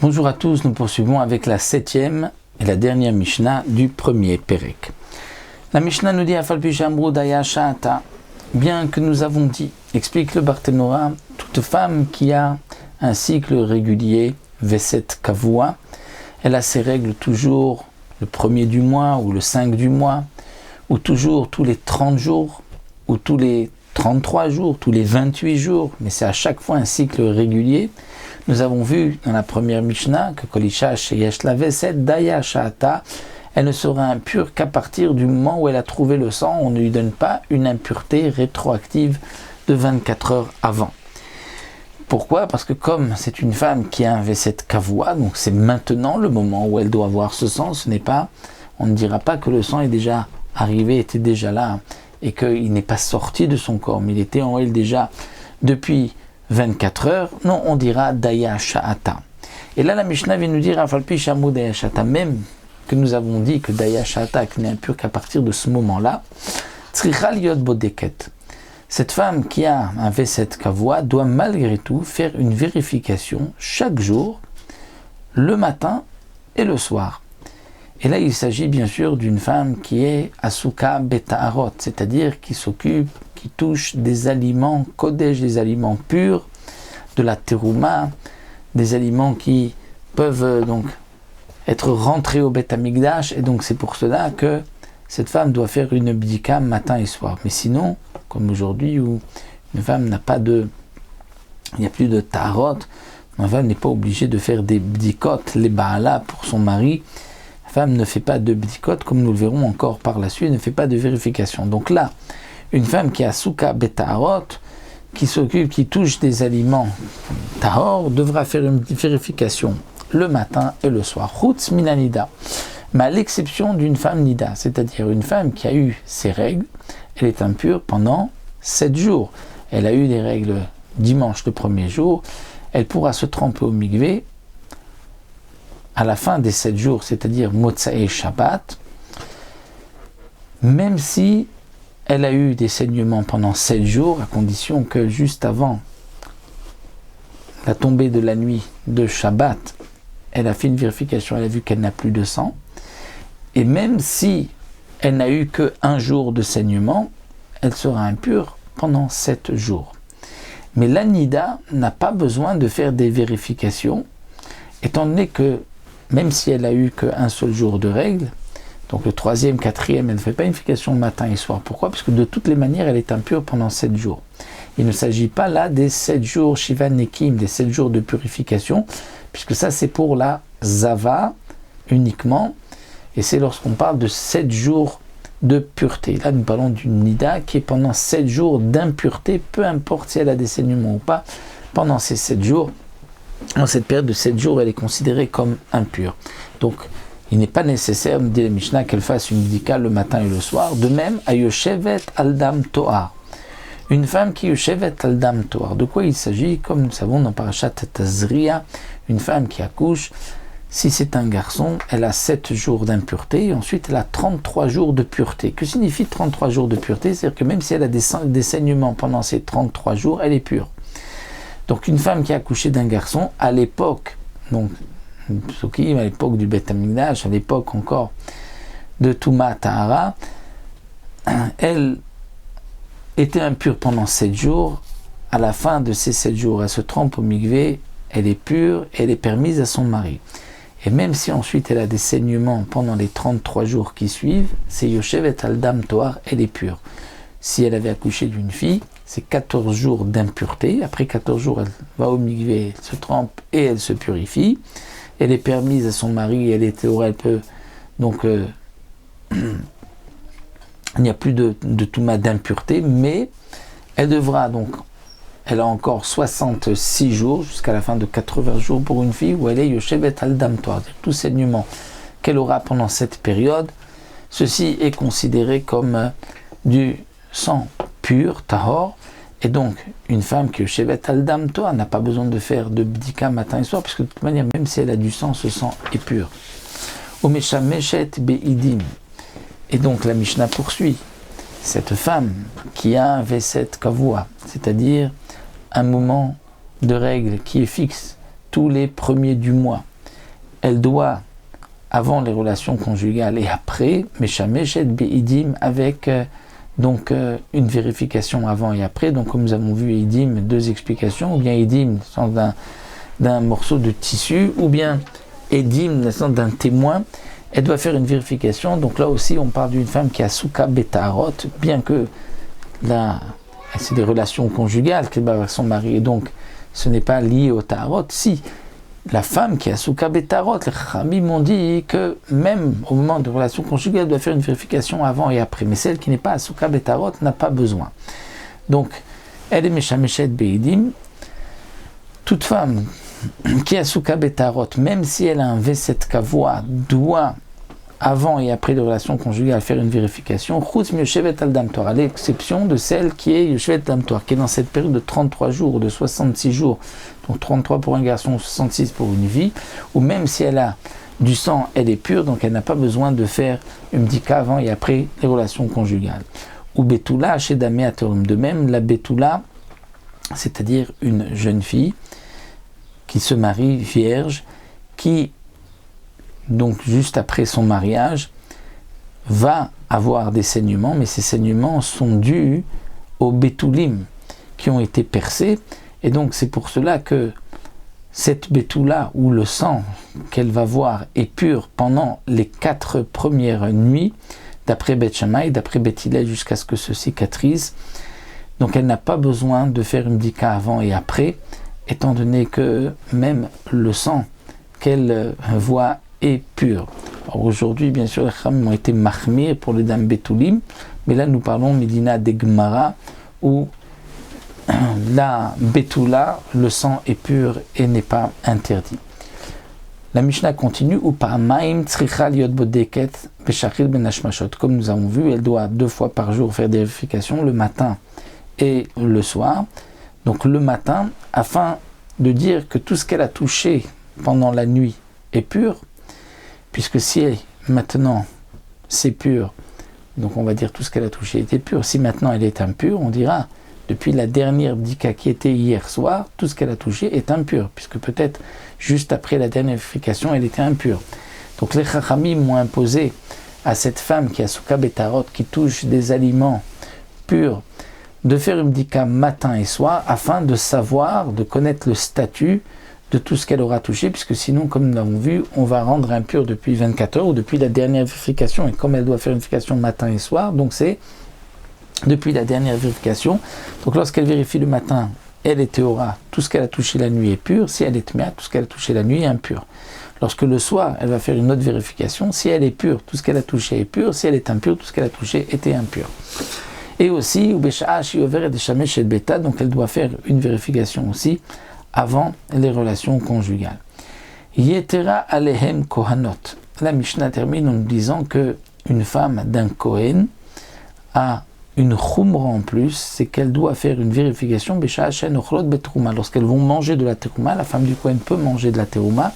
Bonjour à tous, nous poursuivons avec la 7e et la dernière Mishnah du premier Pérec. La Mishnah nous dit Afal pi shamru daya sha'ata. Bien que nous avons dit, explique le Barthénora, toute femme qui a un cycle régulier, Veset Kavua, elle a ses règles toujours le 1er du mois ou le 5 du mois, ou toujours tous les 30 jours, ou tous les 33 jours, tous les 28 jours, mais c'est à chaque fois un cycle régulier. Nous avons vu dans la première Mishnah que Kolisha Sheyesh la Veset Daya Sha'ata, elle ne sera impure qu'à partir du moment où elle a trouvé le sang. On ne lui donne pas une impureté rétroactive de 24 heures avant. Pourquoi ? Parce que comme c'est une femme qui a un Veset Kavua, donc c'est maintenant le moment où elle doit avoir ce sang, on ne dira pas que le sang est déjà arrivé, était déjà là, et qu'il n'est pas sorti de son corps, mais il était en elle déjà depuis 24 heures, non, on dira Daya Sha'ata. Et là, la Mishnah vient nous dire Afalpi Shamu Daya Sha'ata, même que nous avons dit que Daya Sha'ata n'est impure qu'à partir de ce moment-là, Tzricha Liot Bodeket. Cette femme qui a un Veset Kavua doit malgré tout faire une vérification chaque jour, le matin et le soir. Et là, il s'agit bien sûr d'une femme qui est Asuka Beta'arot, c'est-à-dire qui s'occupe, qui touche des aliments kodesh, des aliments purs, de la terouma, des aliments qui peuvent donc être rentrés au Beth Amikdash, et donc c'est pour cela que cette femme doit faire une bdika matin et soir. Mais sinon, comme aujourd'hui où une femme il n'y a plus de tarot, une femme n'est pas obligée de faire des bdikot, les baala pour son mari. La femme ne fait pas de bdikot, comme nous le verrons encore par la suite, ne fait pas de vérification. Donc là, une femme qui a souka betarot, qui s'occupe, qui touche des aliments tahor, devra faire une vérification le matin et le soir. Chutz minanida. Mais à l'exception d'une femme nida, c'est-à-dire une femme qui a eu ses règles, elle est impure pendant 7 jours. Elle a eu des règles dimanche le premier jour, elle pourra se tremper au mikvé à la fin des 7 jours, c'est-à-dire Motsae Shabbat, même si elle a eu des saignements pendant 7 jours, à condition que juste avant la tombée de la nuit de Shabbat, elle a fait une vérification, elle a vu qu'elle n'a plus de sang, et même si elle n'a eu que 1 jour de saignement, elle sera impure pendant 7 jours. Mais l'anida n'a pas besoin de faire des vérifications, étant donné que même si elle a eu qu'un seul jour de règles, donc le 3e, 4e, elle ne fait pas une vérification matin et soir. Pourquoi ? Parce que de toutes les manières, elle est impure pendant 7 jours. Il ne s'agit pas là des 7 jours Shivan Nekim, des 7 jours de purification, puisque ça c'est pour la Zava uniquement, et c'est lorsqu'on parle de 7 jours de pureté. Là nous parlons d'une Nida qui est pendant 7 jours d'impureté, peu importe si elle a des saignements ou pas, pendant ces 7 jours, dans cette période de 7 jours, elle est considérée comme impure. Donc, il n'est pas nécessaire, nous dit la Mishnah, qu'elle fasse une bdika le matin et le soir. De même, à Yoshevet Aldam Toar. Une femme qui Yoshevet Aldam Toar. De quoi il s'agit ? Comme nous savons dans Parashat Tazria, une femme qui accouche, si c'est un garçon, elle a 7 jours d'impureté, et ensuite elle a 33 jours de pureté. Que signifie 33 jours de pureté ? C'est-à-dire que même si elle a des saignements pendant ces 33 jours, elle est pure. Donc une femme qui a accouché d'un garçon, à l'époque, donc à l'époque du Beth Amikdash, à l'époque encore de Touma Tahara, elle était impure pendant 7 jours. À la fin de ces 7 jours, elle se trempe au mikvé, elle est pure, elle est permise à son mari. Et même si ensuite elle a des saignements pendant les 33 jours qui suivent, c'est Yoshevet Aldam Toar, elle est pure. Si elle avait accouché d'une fille, c'est 14 jours d'impureté. Après 14 jours, elle va au mikvé, elle se trempe et elle se purifie. Elle est permise à son mari, elle peut donc il n'y a plus de touma d'impureté, mais elle devra donc, elle a encore 66 jours jusqu'à la fin de 80 jours pour une fille où elle est Yoshevet Aldam Toar. Tout saignement qu'elle aura pendant cette période, ceci est considéré comme du sang pur, tahor, et donc une femme qui est Yoshevet Aldam Toar n'a pas besoin de faire de bdika matin et soir, parce que de toute manière, même si elle a du sang, ce sang est pur. Omeshameshet beidim. Et donc la Mishnah poursuit. Cette femme qui a un Veset Kavua, c'est-à-dire un moment de règle qui est fixe tous les premiers du mois, elle doit, avant les relations conjugales et après, Meshameshet Beidim, avec une vérification avant et après. Donc comme nous avons vu Eidim, 2 explications, ou bien Eidim, sens d'un morceau de tissu, ou bien Eidim, le sens d'un témoin. Elle doit faire une vérification. Donc là aussi, on parle d'une femme qui a Souka Betarot, bien que là, c'est des relations conjugales qu'elle va avec son mari, et donc ce n'est pas lié au Tarot. Si la femme qui a Souka Betarot, les Chachamim m'ont dit que même au moment de relations conjugales, elle doit faire une vérification avant et après. Mais celle qui n'est pas à Souka Betarot n'a pas besoin. Donc, elle est Meshameshet Beidim. Toute femme qui a Souka Betarot, même si elle a un V7 Kavoa, doit, avant et après les relations conjugales, faire une vérification. Chutz Yoshevet al Damtor, à l'exception de celle qui est Yoshevet al Damtor, qui est dans cette période de 33 jours, de 66 jours, donc 33 pour un garçon, 66 pour une fille, ou même si elle a du sang, elle est pure, donc elle n'a pas besoin de faire une bdika avant et après les relations conjugales. Ou Betula, chez Damé Atorum, de même, la Betula, c'est-à-dire une jeune fille qui se marie vierge, qui donc juste après son mariage, va avoir des saignements, mais ces saignements sont dus aux bétoulim qui ont été percés, et donc c'est pour cela que cette bétoula, ou le sang qu'elle va voir, est pur pendant les 4 premières nuits, d'après Beth Shammai, d'après Beth Hillel, jusqu'à ce que ce cicatrise. Donc elle n'a pas besoin de faire une bdika avant et après, étant donné que même le sang qu'elle voit est pur. Alors aujourd'hui, bien sûr, les Chachamim ont été mahmir pour les dames Betoulim, mais là nous parlons Medina de Gemara, où la Betula, le sang est pur et n'est pas interdit. La Mishnah continue, ou Pa'amaim tzricha liot bodeket beshachil ben hashmashot. Comme nous avons vu, elle doit 2 fois par jour faire des vérifications, le matin et le soir. Donc le matin, afin de dire que tout ce qu'elle a touché pendant la nuit est pur, puisque si maintenant c'est pur, donc on va dire tout ce qu'elle a touché était pur. Si maintenant elle est impure, on dira depuis la dernière bdika qui était hier soir, tout ce qu'elle a touché est impur, puisque peut-être juste après la dernière vérification, elle était impure. Donc les Chachamim m'ont imposé à cette femme qui a Souka Betarot, qui touche des aliments purs, de faire une bdika matin et soir, afin de savoir, de connaître le statut de tout ce qu'elle aura touché, puisque sinon, comme nous l'avons vu, on va rendre impur depuis 24 heures, ou depuis la dernière vérification, et comme elle doit faire une vérification matin et soir, donc c'est depuis la dernière vérification. Donc lorsqu'elle vérifie le matin, elle est théora, tout ce qu'elle a touché la nuit est pur. Si elle est tméa, tout ce qu'elle a touché la nuit est impur. Lorsque le soir, elle va faire une autre vérification, si elle est pure, tout ce qu'elle a touché est pur. Si elle est impure, tout ce qu'elle a touché était impur. Et aussi, donc elle doit faire une vérification aussi avant les relations conjugales. Yetera alehem kohanot. La Mishnah termine en nous disant que une femme d'un Kohen a une khumra en plus, c'est qu'elle doit faire une vérification lorsqu'elles vont manger de la terouma. La femme du Kohen peut manger de la terouma,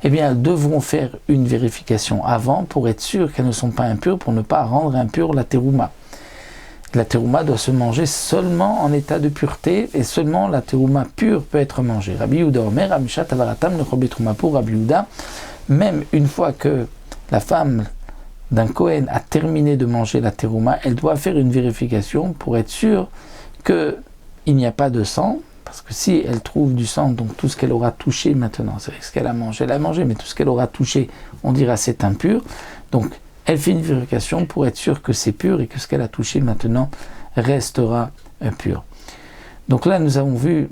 eh bien elles devront faire une vérification avant pour être sûres qu'elles ne sont pas impures, pour ne pas rendre impure la terouma. La terouma doit se manger seulement en état de pureté, et seulement la terouma pure peut être mangée. Rabbi Yehuda Omer, Amishat Avaratam, le Chobet Trouma pour Rabbi Yehuda, même une fois que la femme d'un Kohen a terminé de manger la terouma, elle doit faire une vérification pour être sûre qu'il n'y a pas de sang, parce que si elle trouve du sang, donc tout ce qu'elle aura touché maintenant, c'est ce qu'elle a mangé, elle a mangé, mais tout ce qu'elle aura touché, on dira c'est impur. Donc elle fait une vérification pour être sûre que c'est pur et que ce qu'elle a touché maintenant restera pur. Donc là nous avons vu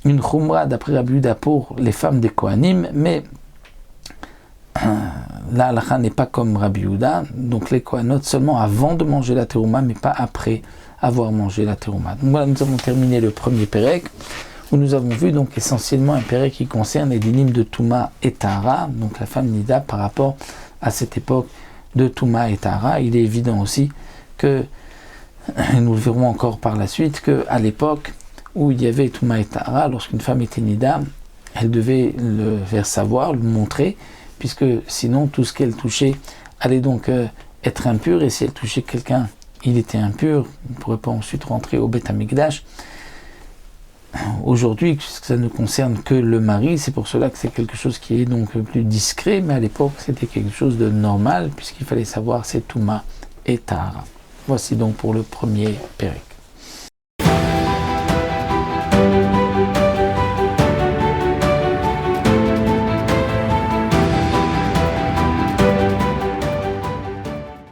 une khumra d'après Rabbi Yehuda pour les femmes des Kohanim, mais la halakha n'est pas comme Rabbi Yehuda, donc les Kohanot seulement avant de manger la terouma, mais pas après avoir mangé la terouma. Donc voilà, nous avons terminé le premier pérek, où nous avons vu donc essentiellement un pérek qui concerne les dynimes de Touma et Tahara, donc la femme Nida par rapport à cette époque de Touma et Tahara. Il est évident aussi que, et nous le verrons encore par la suite, qu'à l'époque où il y avait Touma et Tahara, lorsqu'une femme était Nida, elle devait le faire savoir, le montrer, puisque sinon tout ce qu'elle touchait allait donc être impur, et si elle touchait quelqu'un, il était impur, il ne pourrait pas ensuite rentrer au Beth Amikdash. Aujourd'hui, ça ne concerne que le mari, c'est pour cela que c'est quelque chose qui est donc plus discret, mais à l'époque c'était quelque chose de normal, puisqu'il fallait savoir c'est Touma et Tahara. Voici donc pour le premier Pérec.